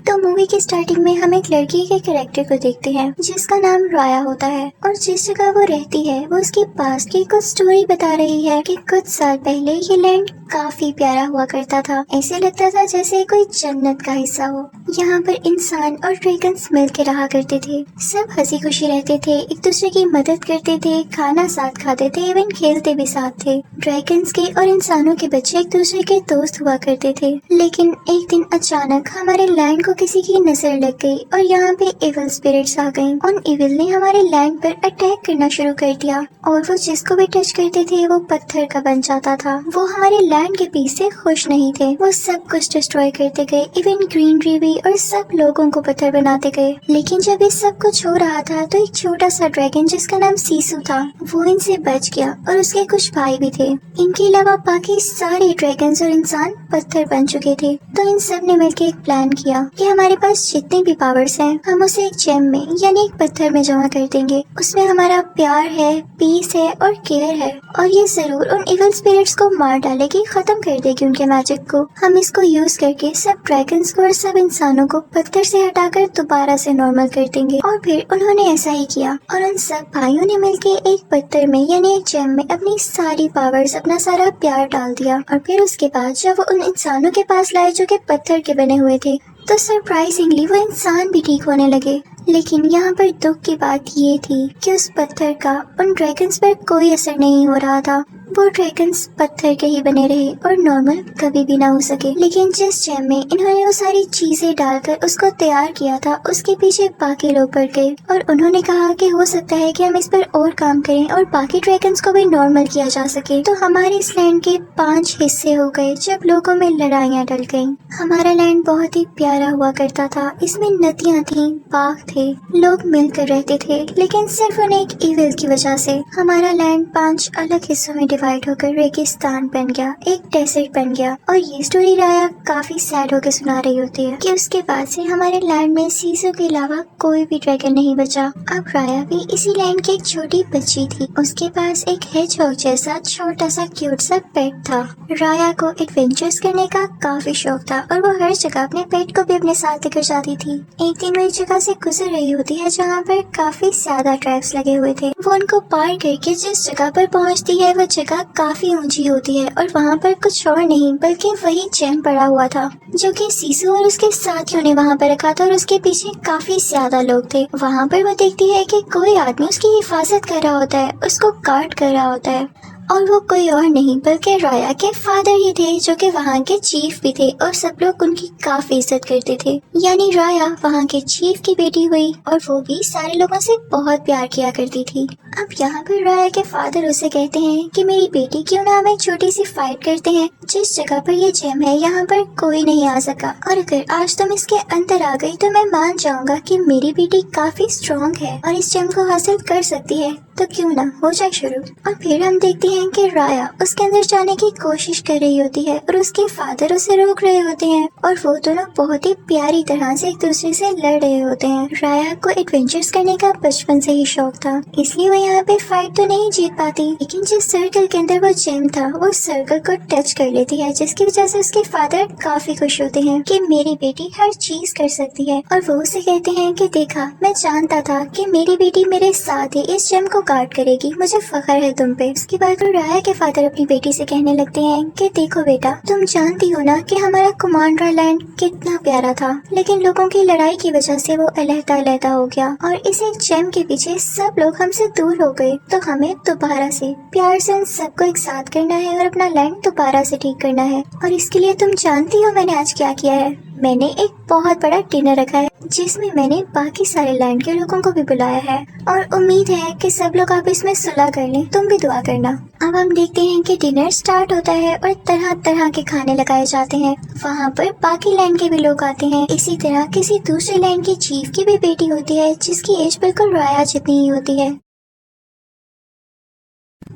तो मूवी की स्टार्टिंग में हम एक लड़की के कैरेक्टर को देखते हैं जिसका नाम राया होता है और जिस जगह वो रहती है वो उसकी पास्ट की कुछ स्टोरी बता रही है कि कुछ साल पहले ये लैंड काफी प्यारा हुआ करता था। ऐसे लगता था जैसे कोई जन्नत का हिस्सा हो। यहाँ पर इंसान और ड्रैगन्स मिल के रहा करते थे। सब हंसी खुशी रहते थे, एक दूसरे की मदद करते थे, खाना साथ खाते थे, इवन खेलते भी साथ थे। ड्रैगन्स के और इंसानों के बच्चे एक दूसरे के दोस्त हुआ करते थे। लेकिन एक दिन अचानक हमारे लैंड को किसी की नजर लग गई और यहाँ पे इविल स्पिरिट्स आ गईं। उन इविल ने हमारे लैंड पर अटैक करना शुरू कर दिया और वो जिसको भी टच करते थे वो पत्थर का बन जाता था। वो हमारे लैंड के पीस से खुश नहीं थे। वो सब कुछ डिस्ट्रॉय करते गए, इवन ग्रीनरी भी, और सब लोगों को पत्थर बनाते गए। लेकिन जब ये सब कुछ हो रहा था तो एक छोटा सा ड्रैगन जिसका नाम सीसू था वो इनसे बच गया और उसके कुछ भाई भी थे। इनके अलावा बाकी सारे ड्रैगन्स और इंसान पत्थर बन चुके थे। तो इन सब ने मिलकर एक प्लान किया कि हमारे पास जितने भी पावर्स हैं हम उसे एक जेम में यानी एक पत्थर में जमा कर देंगे। उसमें हमारा प्यार है, पीस है और केयर है और ये जरूर उन इविल स्पिरिट्स को मार डालेगी, खत्म कर देगी उनके मैजिक को। हम इसको यूज करके सब ड्रैगन्स को और सब इंसानों को पत्थर से हटाकर दोबारा से नॉर्मल कर देंगे। और फिर उन्होंने ऐसा ही किया और उन सब भाइयों ने मिलकर एक पत्थर में यानी एक जेम में अपनी सारी पावर्स, अपना सारा प्यार डाल दिया। और फिर उसके बाद जब वो उन इंसानों के पास लाए जो कि पत्थर के बने हुए थे तो सरप्राइजिंगली वो इंसान भी ठीक होने लगे। लेकिन यहाँ पर दुख की बात ये थी कि उस पत्थर का उन ड्रैगन्स पर कोई असर नहीं हो रहा था। वो ड्रैगन्स पत्थर के ही बने रहे और नॉर्मल कभी भी ना हो सके। लेकिन जिस जेम में इन्होंने वो सारी चीजें डालकर उसको तैयार किया था उसके पीछे बाकी लोग पड़ गए और उन्होंने कहा कि हो सकता है कि हम इस पर और काम करें और बाकी ड्रैगन्स को भी नॉर्मल किया जा सके। तो हमारे इस लैंड के 5 हिस्से हो गए जब लोगों में लड़ाइयाँ डल गईं। हमारा लैंड बहुत ही प्यारा हुआ करता था। इसमें नदियाँ थीं, बाग थे, लोग मिलकर रहते थे। लेकिन सिर्फ उन एक इविल की वजह से हमारा लैंड 5 अलग हिस्सों में डिवाइड होकर रेगिस्तान बन गया, एक डेजर्ट बन गया। और ये स्टोरी राया काफी सैड होकर सुना रही होती है कि उसके बाद से हमारे लैंड में सीसू के अलावा कोई भी ड्रैगन नहीं बचा। अब राया भी इसी लैंड की एक छोटी बच्ची थी। उसके पास एक हेजहॉग जैसा छोटा सा क्यूट सा पेट था। राया को एडवेंचर्स करने का काफी शौक था और वो हर जगह अपने पेट को भी अपने साथ लेकर जाती थी। एक दिन वो एक जगह से गुजर रही होती है जहाँ पर काफी ज्यादा ट्रैप्स लगे हुए थे। वो उनको पार करके जिस जगह पर पहुँचती है वो जगह काफी ऊंची होती है और वहाँ पर कुछ और नहीं बल्कि वही जेम पड़ा हुआ था जो कि सीसू और उसके साथियों ने वहाँ पर रखा था और उसके पीछे काफी ज्यादा लोग थे। वहाँ पर वो देखती है कि कोई आदमी उसकी हिफाजत कर रहा होता है, उसको गार्ड कर रहा होता है और वो कोई और नहीं बल्कि राया के फादर ही थे जो कि वहाँ के चीफ भी थे और सब लोग उनकी काफी इज्जत करते थे। यानी राया वहाँ के चीफ की बेटी हुई और वो भी सारे लोगों से बहुत प्यार किया करती थी। अब यहाँ पर राया के फादर उसे कहते हैं कि मेरी बेटी क्यों ना हम एक छोटी सी फाइट करते हैं। जिस जगह पर ये जेम है यहाँ पर कोई नहीं आ सका और अगर आज तुम इसके अंदर आ गई तो मैं मान जाऊंगा कि मेरी बेटी काफी स्ट्रॉन्ग है और इस जेम को हासिल कर सकती है। तो क्यों ना हो जाए शुरू। और फिर हम देखते हैं कि राया उसके अंदर जाने की कोशिश कर रही होती है और उसके फादर उसे रोक रहे होते हैं और वो दोनों बहुत ही प्यारी तरह से एक दूसरे से लड़ रहे होते हैं। राया को एडवेंचर्स करने का बचपन से ही शौक था, इसलिए वो यहाँ पे फाइट तो नहीं जीत पाती। लेकिन जिस सर्कल के अंदर वो जेम था वो सर्कल को टच कर लेती है जिसकी वजह से उसके फादर काफी खुश होते हैं कि मेरी बेटी हर चीज कर सकती है। और वो उसे कहते हैं कि देखा, मैं जानता था कि मेरी बेटी मेरे साथ ही इस जेम को गार्ड करेगी, मुझे फख्र है तुम पे। उसके बाद राया के फादर अपनी बेटी से कहने लगते हैं कि देखो बेटा, तुम जानती हो ना कि हमारा कुमांड्रा लैंड कितना प्यारा था, लेकिन लोगों की लड़ाई की वजह से वो अलहदा हो गया और इस एक जेम के पीछे सब लोग हमसे दूर हो गए। तो हमें दोबारा से प्यार से उन सबको एक साथ करना है और अपना लैंड दोबारा से ठीक करना है। और इसके लिए तुम जानती हो मैंने आज क्या किया है? मैंने एक बहुत बड़ा डिनर रखा है जिसमें मैंने बाकी सारे लैंड के लोगों को भी बुलाया है और उम्मीद है कि सब लोग आप इसमें सुलह कर लें। तुम भी दुआ करना। अब हम देखते हैं कि डिनर स्टार्ट होता है और तरह तरह के खाने लगाए जाते हैं। वहाँ पर बाकी लैंड के भी लोग आते हैं। इसी तरह किसी दूसरे लैंड की चीफ की भी बेटी होती है जिसकी एज बिल्कुल राया जितनी ही होती है।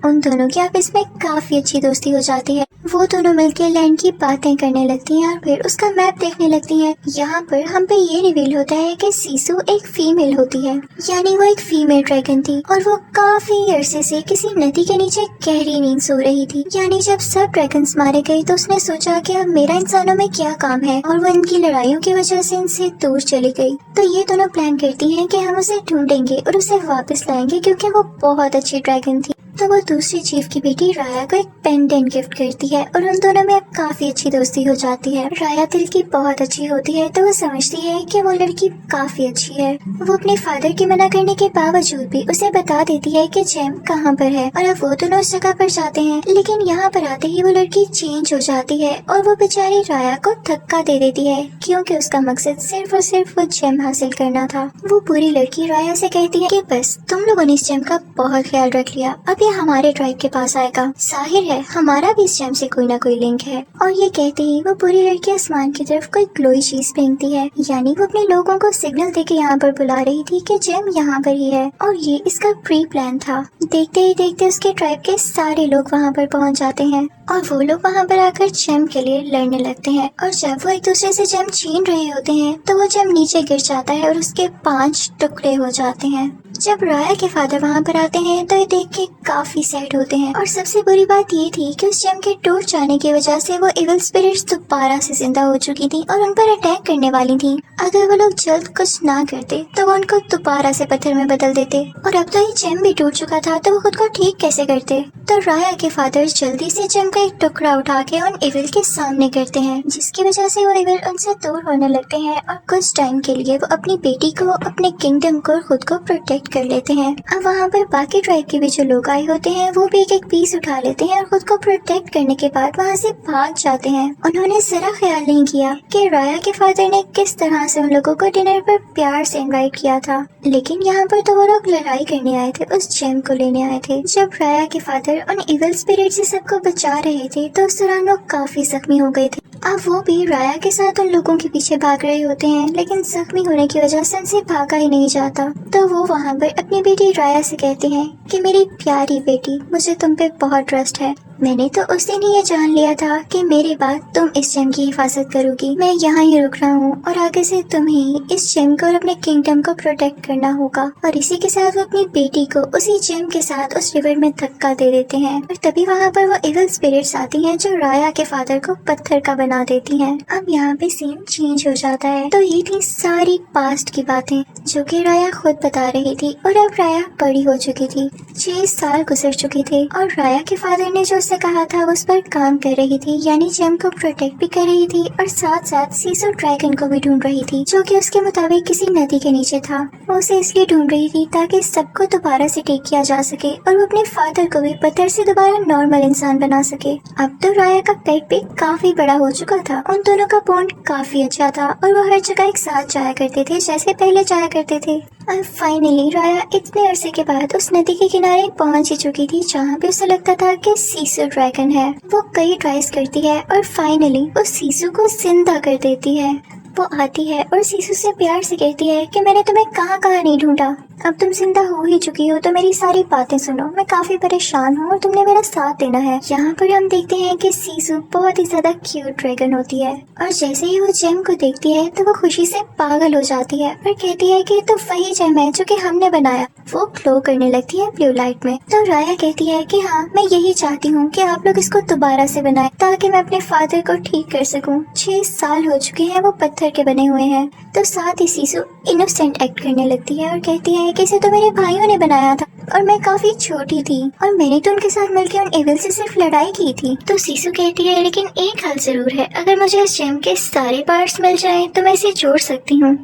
उन दोनों की आपस में काफी अच्छी दोस्ती हो जाती है। वो दोनों मिलकर लैंड की बातें करने लगती हैं और फिर उसका मैप देखने लगती हैं। यहाँ पर हम पे ये रिवील होता है कि सीसू एक फीमेल होती है, यानी वो एक फीमेल ड्रैगन थी और वो काफी अरसे से किसी नदी के नीचे गहरी नींद सो रही थी। यानी जब सब ड्रैगन्स मारे गए तो उसने सोचा कि अब मेरा इंसानों में क्या काम है, और वो इनकी लड़ाइयों की वजह से इनसे दूर चली गई। तो ये दोनों प्लान करती हैं कि हम उसे ढूंढेंगे और उसे वापस लाएंगे क्योंकि वो बहुत अच्छी ड्रैगन थी। तो वो दूसरी चीफ की बेटी राया को एक पेंडेंट गिफ्ट करती है और उन दोनों में अब काफी अच्छी दोस्ती हो जाती है। राया दिल की बहुत अच्छी होती है तो वो समझती है कि वो लड़की काफी अच्छी है। वो अपने फादर के मना करने के बावजूद भी उसे बता देती है कि जेम कहाँ पर है और अब वो दोनों उस जगह पर जाते हैं। लेकिन यहाँ पर आते ही वो लड़की चेंज हो जाती है और वो बेचारी राया को धक्का दे देती है क्योंकि उसका मकसद सिर्फ और सिर्फ वो जेम हासिल करना था। वो पूरी लड़की राया से कहती है कि बस तुम लोगों ने इस जेम का बहुत ख्याल रख लिया, अब ये हमारे ट्राइब के पास आएगा। जाहिर है हमारा भी इस जेम से कोई ना कोई लिंक है। और ये कहते ही वो पूरी लड़की आसमान की तरफ कोई ग्लोई चीज फेंकती है, यानी वो अपने लोगों को सिग्नल देके यहाँ पर बुला रही थी कि जेम यहाँ पर ही है और ये इसका प्री प्लान था। देखते ही देखते उसके ट्राइब के सारे लोग वहाँ पर पहुँच जाते हैं और वो लोग वहाँ पर आकर जेम के लिए लड़ने लगते हैं। और जब वो एक दूसरे से जेम छीन रहे होते हैं तो वो जेम नीचे गिर जाता है और उसके 5 टुकड़े हो जाते हैं। जब राया के फादर वहाँ पर आते हैं तो ये देख के काफी सैड होते हैं और सबसे बुरी बात ये थी कि उस जेम के टूट जाने की वजह से वो इविल स्पिरिट्स दोबारा से जिंदा हो चुकी थी और उन पर अटैक करने वाली थी। अगर वो लोग जल्द कुछ ना करते तो वो उनको दोबारा से पत्थर में बदल देते और अब तो ये जेम भी टूट चुका था तो वो खुद को ठीक कैसे करते। तो राया के फादर जल्दी से जेम का एक टुकड़ा उठा के उन इविल के सामने करते हैं, जिसकी वजह से वो इविल उनसे दूर होने लगते हैं और कुछ टाइम के लिए वो अपनी बेटी को, अपने किंगडम को और खुद को प्रोटेक्ट कर लेते हैं। अब वहाँ पर बाकी ट्राइब के भी जो लोग आए होते हैं वो भी एक एक पीस उठा लेते हैं और खुद को प्रोटेक्ट करने के बाद वहाँ से भाग जाते हैं। उन्होंने जरा ख्याल नहीं किया कि राया के फादर ने किस तरह से उन लोगों को डिनर पर प्यार से इनवाइट किया था, लेकिन यहाँ पर तो वो लोग लड़ाई करने आए थे, उस जेम को लेने आए थे। जब राया के फादर उन इविल स्पिरिट से सबको बचा रहे थे तो उस दौरान लोग काफी जख्मी हो गए थे। अब वो भी राया के साथ उन लोगों के पीछे भाग रहे होते हैं, लेकिन जख्मी होने की वजह से उनसे भागा ही नहीं जाता। तो वो वहाँ पर अपनी बेटी राया से कहते हैं कि मेरी प्यारी बेटी, मुझे तुम पे बहुत ट्रस्ट है। मैंने तो उस दिन ही ये जान लिया था कि मेरे बाद तुम इस जेम की हिफाजत करोगी। मैं यहाँ ही रुक रहा हूँ और आगे से तुम ही इस जेम को और अपने किंगडम को प्रोटेक्ट करना होगा। और इसी के साथ वो अपनी बेटी को उसी जेम के साथ उस रिवर में धक्का दे देते हैं और तभी वहाँ पर वो इविल स्पिरिट्स आती हैं जो राया के फादर को पत्थर का बना देती हैं। अब यहाँ पे सीन चेंज हो जाता है। तो ये थी सारी पास्ट की बातें जो कि राया खुद बता रही थी और अब राया बड़ी हो चुकी थी, 6 साल गुजर चुके थे और राया के फादर ने जो उससे कहा था उस पर काम कर रही थी, यानी जेम को प्रोटेक्ट भी कर रही थी और साथ साथ सीसू ड्रैगन को भी ढूंढ रही थी जो कि उसके मुताबिक किसी नदी के नीचे था। वो उसे इसलिए ढूंढ रही थी ताकि सबको दोबारा से ठीक किया जा सके और वो अपने फादर को भी पत्थर से दोबारा नॉर्मल इंसान बना सके। अब तो राया का पेट भी काफी बड़ा हो चुका था, उन दोनों का बॉन्ड काफी अच्छा था और वो हर जगह एक साथ जाया करते थे जैसे पहले जाया करते थे। और फाइनली राया इतने अरसे के बाद उस नदी के किनारे पहुंच ही चुकी थी जहाँ पे उसे लगता था कि सीसू ड्रैगन है। वो कई ट्राइज करती है और फाइनली उस सीसू को जिंदा कर देती है। वो आती है और सीसू से प्यार से कहती है कि मैंने तुम्हें कहाँ कहाँ नहीं ढूंढा, अब तुम जिंदा हो ही चुकी हो तो मेरी सारी बातें सुनो, मैं काफी परेशान हूँ और तुमने मेरा साथ देना है। यहाँ पर हम देखते हैं कि सीसू बहुत ही ज्यादा क्यूट ड्रैगन होती है और जैसे ही वो जेम को देखती है तो वो खुशी से पागल हो जाती है और कहती है कि तो वही जेम है जो कि हमने बनाया। वो ग्लो करने लगती है ब्लू लाइट में। तो राया कहती है कि हाँ, मैं यही चाहती हूँ कि आप लोग इसको दोबारा से बनाएं ताकि मैं अपने फादर को ठीक कर सकूँ। 6 साल हो चुके हैं, वो पत्थर के बने हुए हैं। तो साथ ही सीसू इनोसेंट एक्ट करने लगती है और कहती है कि इसे तो मेरे भाइयों ने बनाया था और मैं काफी छोटी थी और मैंने तो उनके साथ मिलकर उन एविल से सिर्फ लड़ाई की थी। तो सीसू कहती है लेकिन एक हाल जरूर है, अगर मुझे इस जेम के सारे पार्ट्स मिल जाएं तो मैं इसे जोड़ सकती हूँ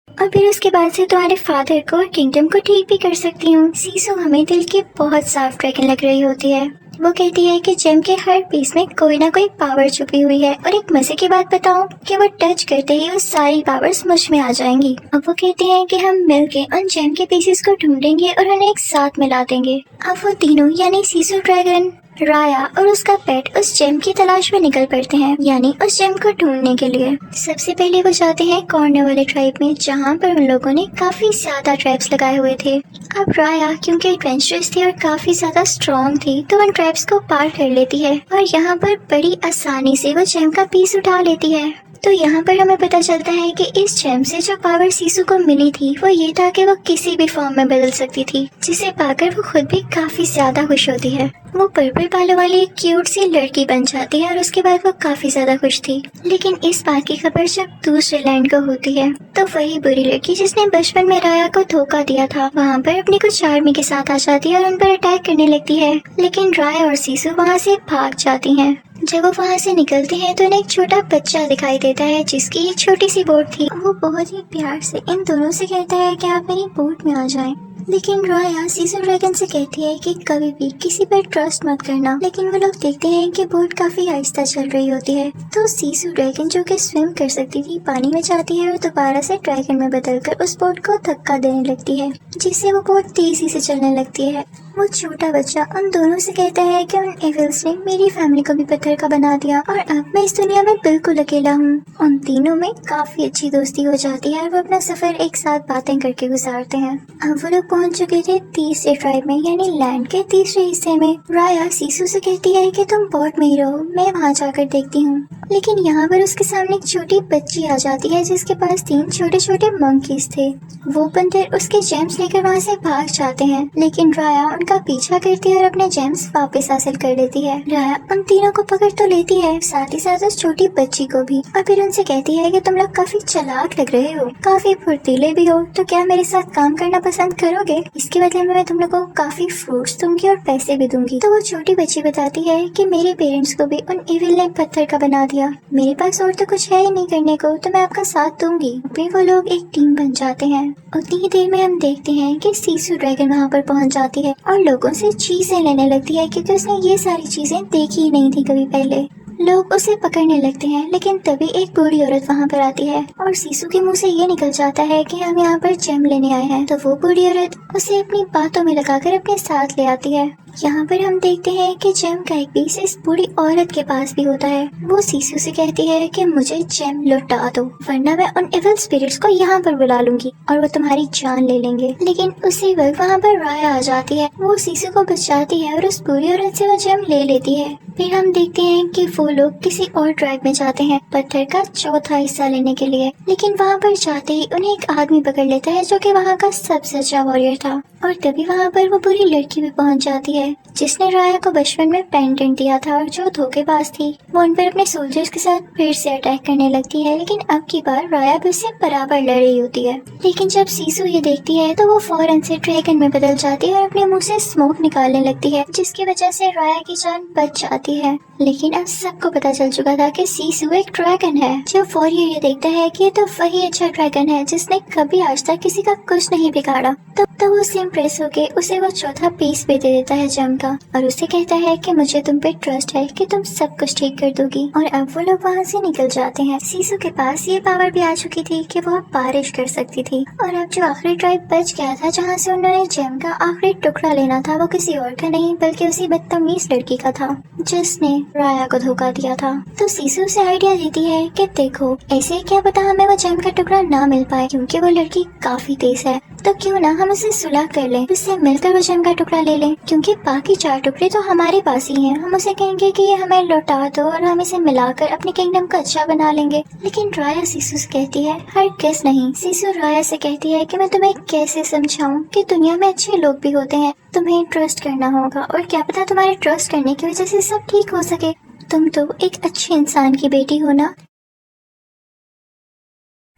और फिर उसके बाद से तुम्हारे फादर को और किंगडम को ठीक भी कर सकती हूँ। सीसू हमें दिल की बहुत साफ ड्रैगन लग रही होती है। वो कहती है कि जेम के हर पीस में कोई ना कोई पावर छुपी हुई है और एक मजे की बात बताऊं कि वो टच करते ही वो सारी पावर्स मुझ में आ जाएंगी। अब वो कहते हैं कि हम मिलके उन जेम के पीसेस को ढूंढेंगे और उन्हें एक साथ मिला देंगे। अब वो तीनों यानी सीसू ड्रैगन, राया और उसका पेट उस जेम की तलाश में निकल पड़ते हैं, यानी उस जेम को ढूंढने के लिए। सबसे पहले वो जाते हैं कॉर्नर वाले ट्राइब में जहाँ पर उन लोगों ने काफी ज्यादा ट्रैप्स लगाए हुए थे। अब राया क्योंकि एडवेंचरस थी और काफी ज्यादा स्ट्रॉन्ग थी तो उन ट्रैप्स को पार कर लेती है और यहाँ पर बड़ी आसानी से वो जेम का पीस उठा लेती है। तो यहाँ पर हमें पता चलता है कि इस जेम से जो पावर सीसू को मिली थी वो ये था कि वो किसी भी फॉर्म में बदल सकती थी, जिसे पाकर वो खुद भी काफी ज्यादा खुश होती है। वो पर्पल बालों वाली एक क्यूट सी लड़की बन जाती है और उसके बाद वो काफी ज्यादा खुश थी। लेकिन इस बात की खबर जब दूसरे लैंड को होती है तो वही बुरी लड़की जिसने बचपन में राया को धोखा दिया था वहाँ पर अपनी कुछ आर्मी के साथ आ जाती है और उन पर अटैक करने लगती है। लेकिन राया और सीसू वहाँ से भाग जाती हैं। जब वो वहाँ से निकलती हैं तो उन्हें एक छोटा बच्चा दिखाई देता है जिसकी एक छोटी सी बोट थी। वो बहुत ही प्यार से इन दोनों से कहता है कि आप मेरी बोट में आ जाएं। लेकिन राया सीसू ड्रैगन से कहती है कि कभी भी किसी पर ट्रस्ट मत करना। लेकिन वो लोग देखते हैं कि बोट काफी आहिस्ता चल रही होती है तो सीसू ड्रैगन जो कि स्विम कर सकती थी पानी में जाती है और दोबारा से ड्रैगन में बदलकर उस बोट को धक्का देने लगती है, जिससे वो बोट तेजी से चलने लगती है। वो छोटा बच्चा उन दोनों से कहता है कि उन एविल्स ने मेरी फैमिली को भी पत्थर का बना दिया और अब मैं इस दुनिया में बिल्कुल अकेला हूँ। उन तीनों में काफी अच्छी दोस्ती हो जाती है और वो अपना सफर एक साथ बातें करके गुजारते हैं। अब वो लोग पहुँच चुके थे तीसरे ट्राइब में यानी लैंड के तीसरे हिस्से में। राया सीसू से कहती है कि तुम बोट में ही रहो, मैं वहाँ जाकर देखती हूँ। लेकिन यहाँ पर उसके सामने एक छोटी बच्ची आ जाती है जिसके पास 3 छोटे छोटे मंकीज थे। वो बंदर उसके जेम्स लेकर वहाँ से भाग जाते हैं, लेकिन राया उनका पीछा करती है और अपने जेम्स वापस हासिल कर लेती है। राया उन तीनों को पकड़ तो लेती है, साथ ही साथ उस छोटी बच्ची को भी, और फिर उनसे कहती है कि तुम लोग काफी चालाक लग रहे हो, काफी फुर्तीले भी हो, तो क्या मेरे साथ काम करना पसंद करोगे? इसके बदले में मैं तुम लोगों को काफी फ्रूट्स दूंगी और पैसे भी दूंगी। तो वो छोटी बच्ची बताती है कि मेरे पेरेंट्स को भी उन इविल ने पत्थर का बना दिया, मेरे पास और तो कुछ है ही नहीं करने को, तो मैं आपका साथ दूंगी। फिर वो लोग एक टीम बन जाते हैं। उतनी ही देर में हम देखते हैं कि सीसू ड्रैगन वहाँ पर पहुँच जाती है और लोगों से चीजें लेने लगती है क्योंकि उसने ये सारी चीजें देखी ही नहीं थी कभी पहले। लोग उसे पकड़ने लगते हैं, लेकिन तभी एक बूढ़ी औरत वहाँ पर आती है और सीसू के मुंह से ये निकल जाता है कि हम यहाँ पर जेम लेने आए हैं। तो वो बूढ़ी औरत उसे अपनी बातों में लगाकर अपने साथ ले आती है। यहाँ पर हम देखते हैं कि जेम का एक पीस इस बूढ़ी औरत के पास भी होता है। वो सीसू से कहती है कि मुझे जेम लौटा दो, वरना मैं उन इविल स्पिरिट्स को यहाँ पर बुला लूंगी और वो तुम्हारी जान ले लेंगे। लेकिन उसी वक्त वहाँ पर राया आ जाती है। वो सीसू को बचाती है और उस बूढ़ी औरत से वो जेम ले लेती है। फिर हम देखते हैं कि वो लोग किसी और ट्राइब में जाते हैं पत्थर का चौथा हिस्सा लेने के लिए। लेकिन वहाँ पर जाते ही उन्हें एक आदमी पकड़ लेता है जो कि वहाँ का सबसे अच्छा वॉरियर था। और तभी वहाँ पर वो बुरी लड़की भी पहुँच जाती है जिसने राया को बचपन में पेंडेंट दिया था और जो धोखेबाज थी। वो उन पर अपने सोल्जर्स के साथ फिर से अटैक करने लगती है, लेकिन अब की बार राया भी उससे बराबर लड़ रही होती है। लेकिन जब सीसू ये देखती है तो वो फौरन से ड्रैगन में बदल जाती है और अपने मुंह से स्मोक निकालने लगती है, जिसकी वजह से राया की जान बच जाती है। लेकिन अब सबको पता चल चुका था कि सीसू एक ड्रैगन है। जब वॉरियर ये देखता है कि ये तो वही अच्छा ड्रैगन है जिसने कभी आज तक किसी का कुछ नहीं बिगाड़ा, तब तो वो उससे इम्प्रेस होके उसे वो चौथा पीस भी दे देता है जेम का और उसे कहता है कि मुझे तुम पे ट्रस्ट है कि तुम सब कुछ ठीक कर दोगी। और अब वो लोग वहाँ से निकल जाते हैं। सीसू के पास ये पावर भी आ चुकी थी कि वो बारिश कर सकती थी। और अब जो आखिरी ट्राइब बच गया था जहाँ से उन्होंने जेम का आखिरी टुकड़ा लेना था, वो किसी और का नहीं बल्कि उसी बदतमीज लड़की का था जिसने राया को धोखा दिया था। तो सीसू से आइडिया देती है कि देखो ऐसे क्या पता हमें वो जेम का टुकड़ा ना मिल पाए, क्योंकि वो लड़की काफी तेज है, तो क्यों ना हम उसे सुलह कर लें, उससे मिलकर वो जेम का टुकड़ा ले लें, क्योंकि बाकी 4 टुकड़े तो हमारे पास ही हैं। हम उसे कहेंगे कि ये हमें लौटा दो और हम इसे मिलाकर अपने किंगडम को अच्छा बना लेंगे। लेकिन राया सीसू से कहती है हरगिज़ नहीं। सीसू राया से कहती है कि मैं तुम्हें कैसे समझाऊं कि दुनिया में अच्छे लोग भी होते हैं, तुम्हें ट्रस्ट करना होगा और क्या पता तुम्हारे ट्रस्ट करने की वजह से सब ठीक हो सके। तुम तो एक अच्छे इंसान की बेटी हो ना।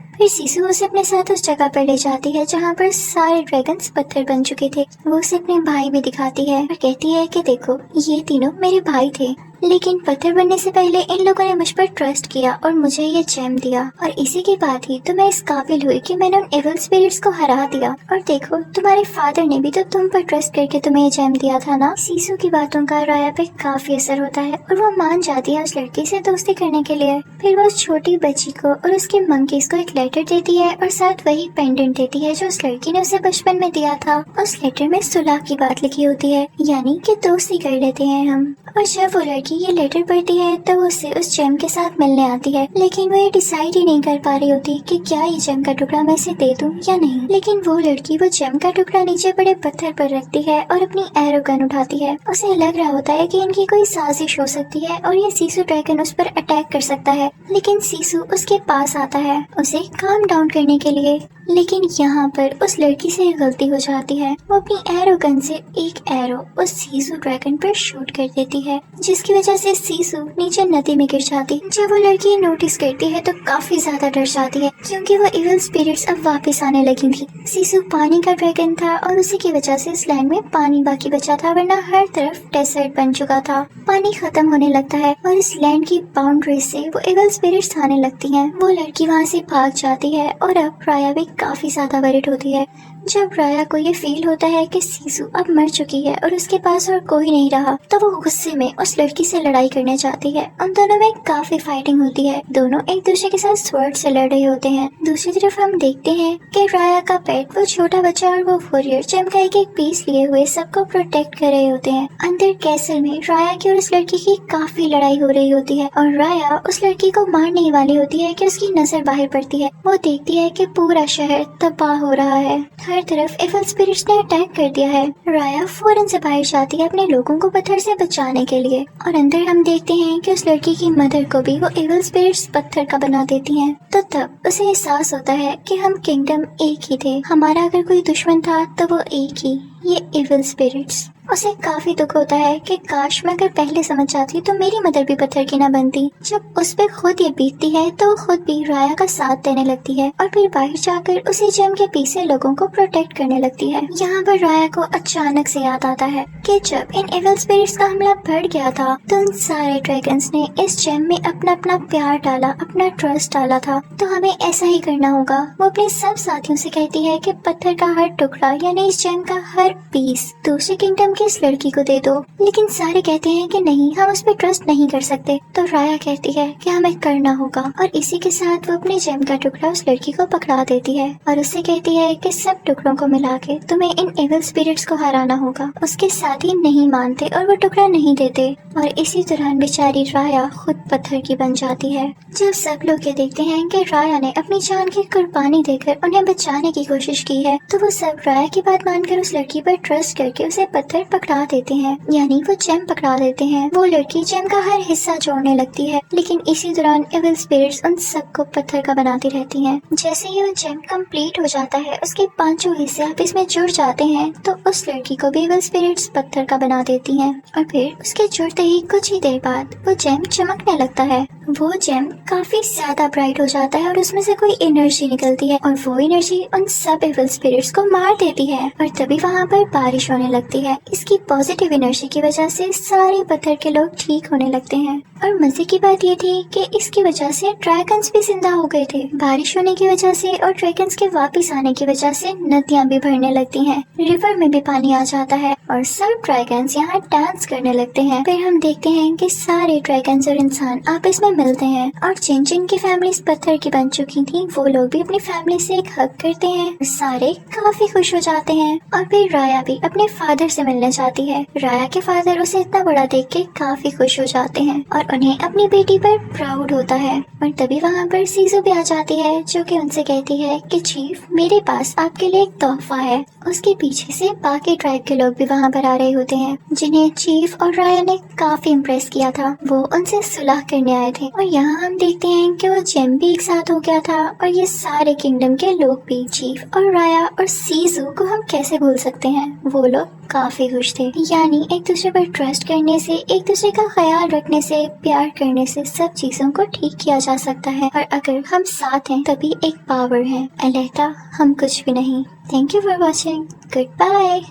फिर सीसू उसे अपने साथ उस जगह पर ले जाती है जहाँ पर सारे ड्रैगन्स पत्थर बन चुके थे। वो उसे अपने भाई भी दिखाती है और कहती है कि देखो ये तीनों मेरे भाई थे, लेकिन पत्थर बनने से पहले इन लोगों ने मुझ पर ट्रस्ट किया और मुझे ये जेम दिया, और इसी के बाद ही तो मैं इस काबिल हुई कि मैंने उन एविल स्पिरिट्स को हरा दिया। और देखो तुम्हारे फादर ने भी तो तुम पर ट्रस्ट करके तुम्हें ये जेम दिया था ना। सीसू की बातों का राया पे काफी असर होता है और वो मान जाती है उस लड़की से दोस्ती करने के लिए। फिर वो उस छोटी बच्ची को और उसके मंकीज को एक लेटर देती है और साथ वही पेंडेंट देती है जो उस लड़की ने उसे बचपन में दिया था। उस लेटर में सुलह की बात लिखी होती है, यानी कि दोस्ती कर लेते हैं हम। और जब वो लड़की ये लेटर पढ़ती है तो वो उससे उस जेम के साथ मिलने आती है, लेकिन वो ये डिसाइड ही नहीं कर पा रही होती कि क्या ये जेम का टुकड़ा मैं इसे दे दूं या नहीं। लेकिन वो लड़की वो जेम का टुकड़ा नीचे बड़े पत्थर पर रखती है और अपनी एरो गन उठाती है। उसे लग रहा होता है कि इनकी कोई साजिश हो सकती है और ये सीसू ड्रैगन उस पर अटैक कर सकता है, लेकिन सीसू उसके पास आता है उसे काम डाउन करने के लिए। लेकिन यहाँ पर उस लड़की से गलती हो जाती है, वो अपनी एरो गन से एक एरो उस सीसू ड्रैगन पर शूट कर देती है, जिसकी वजह से सीसू नीचे नदी में गिर जाती। जब वो लड़की नोटिस करती है तो काफी ज्यादा डर जाती है, क्योंकि वो इविल स्पिरिट्स अब वापस आने लगी थी। सीसू पानी का ड्रैगन था और उसी की वजह से इस लैंड में पानी बाकी बचा था, वरना हर तरफ डेजर्ट बन चुका था। पानी खत्म होने लगता है और इस लैंड की बाउंड्री से वो इविल स्पिरिट्स आने लगती हैं। वो लड़की वहाँ से भाग जाती है और अब राया भी काफी ज्यादा वरिड होती है। जब राया को ये फील होता है कि सीसू अब मर चुकी है और उसके पास और कोई नहीं रहा, तो वो गुस्से में उस लड़की से लड़ाई करने जाती है। उन दोनों में काफी फाइटिंग होती है, दोनों एक दूसरे के साथ स्वॉर्ड से लड़ रहे होते हैं। दूसरी तरफ हम देखते हैं कि राया का पेट, वो छोटा बच्चा और वो वॉरियर जेम का एक पीस लिए हुए सबको प्रोटेक्ट कर रहे होते हैं। अंदर कैसल में राया की और उस लड़की की काफी लड़ाई हो रही होती है और राया उस लड़की को मारने ही वाली होती है कि उसकी नजर बाहर पड़ती है। वो देखती है कि पूरा शहर तबाह हो रहा है, हर तरफ इविल स्पिरिट्स ने अटैक कर दिया है। राया फौरन से बाहर जाती है अपने लोगों को पत्थर से बचाने के लिए, और अंदर हम देखते हैं कि उस लड़की की मदर को भी वो इविल स्पिरिट्स पत्थर का बना देती हैं। तो तब उसे एहसास होता है कि हम किंगडम एक ही थे, हमारा अगर कोई दुश्मन था तो वो एक ही, ये इविल स्पिरिट्स। उसे काफी दुख होता है कि काश मैं अगर पहले समझ जाती तो मेरी मदर भी पत्थर की न बनती। जब उस पे खुद ये बीतती है तो वो खुद भी राया का साथ देने लगती है और फिर बाहर जाकर उसी जेम के पीछे लोगों को प्रोटेक्ट करने लगती है। यहाँ पर राया को अचानक से याद आता है कि जब इन इविल स्पिरिट्स का हमला बढ़ गया था तो उन सारे ड्रैगन्स ने इस जेम में अपना अपना प्यार डाला, अपना ट्रस्ट डाला था, तो हमें ऐसा ही करना होगा। वो अपने सब साथियों से कहती है कि पत्थर का हर टुकड़ा यानी इस जेम का हर पीस दूसरे किंगडम की इस लड़की को दे दो, लेकिन सारे कहते हैं कि नहीं, हम उस पर ट्रस्ट नहीं कर सकते। तो राया कहती है कि हमें करना होगा, और इसी के साथ वो अपने जेम का टुकड़ा उस लड़की को पकड़ा देती है और उससे कहती है कि सब टुकड़ों को मिला के तुम्हें इन इविल स्पिरिट्स को हराना होगा। उसके साथी नहीं मानते और वो टुकड़ा नहीं देते, और इसी दौरान बेचारी राया खुद पत्थर की बन जाती है। जब सब लोग ये देखते हैं कि राया ने अपनी जान की कुर्बानी देकर उन्हें बचाने की कोशिश की है, तो वो सब राया की बात मानकर उस लड़की पर ट्रस्ट करके उसे पत्थर पकड़ा देते हैं, यानी वो जेम पकड़ा देते हैं। वो लड़की जेम का हर हिस्सा जोड़ने लगती है, लेकिन इसी दौरान इविल स्पिरिट्स उन सबको पत्थर का बनाती रहती हैं। जैसे ही वो जेम कंप्लीट हो जाता है, उसके पांचों हिस्से आपस में जुड़ जाते हैं, तो उस लड़की को भी इविल स्पिरिट्स पत्थर का बना देती हैं, और फिर उसके जुड़ते ही कुछ ही देर बाद वो जेम चमकने लगता है। वो जेम काफी ज्यादा ब्राइट हो जाता है और उसमें से कोई एनर्जी निकलती है, और वो एनर्जी उन सब इविल स्पिरिट्स को मार देती है, और तभी वहाँ पर बारिश होने लगती है। इसकी पॉजिटिव एनर्जी की वजह से सारे पत्थर के लोग ठीक होने लगते हैं। और मजे की बात ये थी कि इसकी वजह से ड्रैगन्स भी जिंदा हो गए थे। बारिश होने की वजह से और ड्रैगन्स के वापस आने की वजह से नदियाँ भी भरने लगती हैं, रिवर में भी पानी आ जाता है और सब ड्रैगन्स यहाँ डांस करने लगते हैं। फिर हम देखते हैं कि सारे ड्रैगन्स और इंसान आपस में मिलते हैं, और जिन जिन की फैमिलीज पत्थर की बन चुकी थी वो लोग भी अपनी फैमिली से एक हग करते हैं। सारे काफी खुश हो जाते हैं, और फिर राया भी अपने फादर से मिलने जाती है। राया के फादर उसे इतना बड़ा देख के काफी खुश हो जाते हैं और उन्हें अपनी बेटी पर प्राउड होता है। और तभी वहाँ पर सीजू भी आ जाती है, जो कि उनसे कहती है कि चीफ, मेरे पास आपके लिए एक तोहफा है। उसके पीछे से बाकी ट्राइब के लोग भी वहाँ पर आ रहे होते हैं, जिन्हें चीफ और राया ने काफी इम्प्रेस किया था। वो उनसे सुलह करने आए थे, और यहाँ हम देखते हैं कि वो जेम भी एक साथ हो गया था, और ये सारे किंगडम के लोग भी। चीफ और राया और सीजू को हम कैसे भूल सकते हैं, वो लोग काफी खुश थे। यानी एक दूसरे पर ट्रस्ट करने से, एक दूसरे का ख्याल रखने से, प्यार करने से सब चीजों को ठीक किया जा सकता है, और अगर हम साथ हैं तभी एक पावर है। अलहदा हम कुछ भी नहीं। Thank you for watching. Good bye.